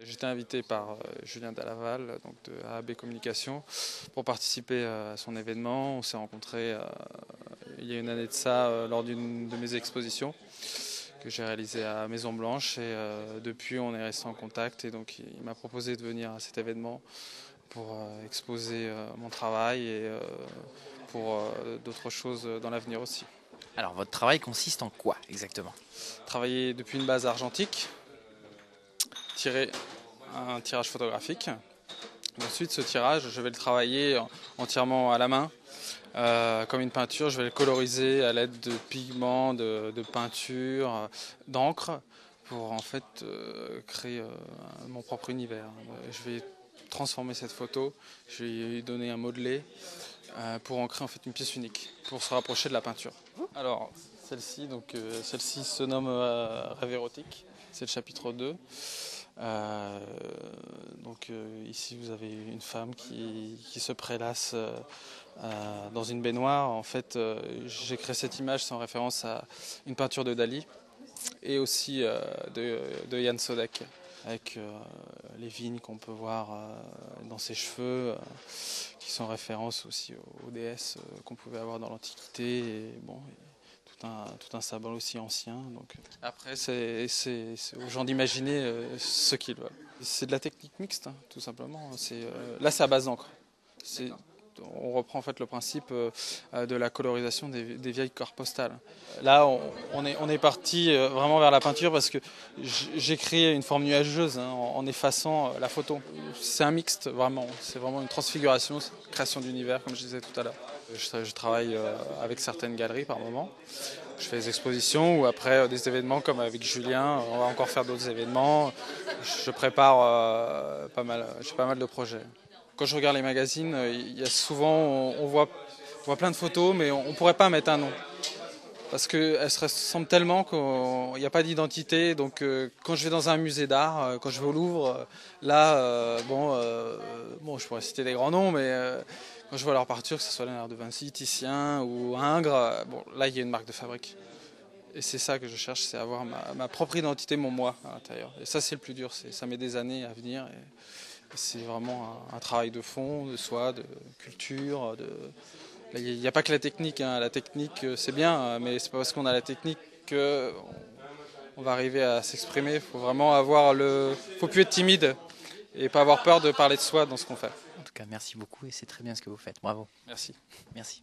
J'étais invité par Julien Dalaval, donc de AAB Communication, pour participer à son événement. On s'est rencontrés il y a une année de ça lors d'une de mes expositions que j'ai réalisée à Maison Blanche, et depuis on est resté en contact, et donc il m'a proposé de venir à cet événement pour exposer mon travail et pour d'autres choses dans l'avenir aussi. Alors, votre travail consiste en quoi exactement? Travailler depuis une base argentique, tirer un tirage photographique. Ensuite, ce tirage, je vais le travailler entièrement à la main. Comme une peinture, je vais le coloriser à l'aide de pigments, de peinture, d'encre, pour en fait créer mon propre univers. Je vais transformer cette photo, je vais lui donner un modelé pour en créer en fait une pièce unique, pour se rapprocher de la peinture. Alors, celle-ci se nomme Rêve érotique, c'est le chapitre 2. Ici vous avez une femme qui se prélasse dans une baignoire. En fait, j'ai créé cette image sans référence à une peinture de Dali et aussi de Jan Sodek, avec les vignes qu'on peut voir dans ses cheveux, qui sont référence aussi aux déesses qu'on pouvait avoir dans l'Antiquité. Et bon, tout un symbole aussi ancien. Donc. Après, c'est aux gens d'imaginer ce qu'ils veulent. C'est de la technique mixte, hein, tout simplement. Là, c'est à base d'encre. On reprend en fait le principe de la colorisation des vieilles cartes postales. Là, on est parti vraiment vers la peinture parce que j'ai créé une forme nuageuse, hein, en effaçant la photo. C'est un mixte, vraiment. C'est vraiment une transfiguration, une création d'univers, comme je disais tout à l'heure. Je travaille avec certaines galeries par moment. Je fais des expositions ou après des événements comme avec Julien. On va encore faire d'autres événements. Je prépare j'ai pas mal de projets. Quand je regarde les magazines, il y a souvent, on voit plein de photos, mais on ne pourrait pas mettre un nom. Parce qu'elles se ressemblent tellement qu'il n'y a pas d'identité. Donc quand je vais dans un musée d'art, quand je vais au Louvre, là, je pourrais citer des grands noms, mais quand je vois leur peinture, que ce soit Léonard de Vinci, Titien ou Ingres, là il y a une marque de fabrique. Et c'est ça que je cherche, c'est avoir ma propre identité, mon moi à l'intérieur. Et ça c'est le plus dur, ça met des années à venir. Et c'est vraiment un travail de fond, de soi, de culture. Il n'y a pas que la technique, hein. La technique c'est bien, mais c'est pas parce qu'on a la technique qu'on va arriver à s'exprimer. Il faut vraiment faut plus être timide et pas avoir peur de parler de soi dans ce qu'on fait. En tout cas, merci beaucoup et c'est très bien ce que vous faites. Bravo. Merci. Merci.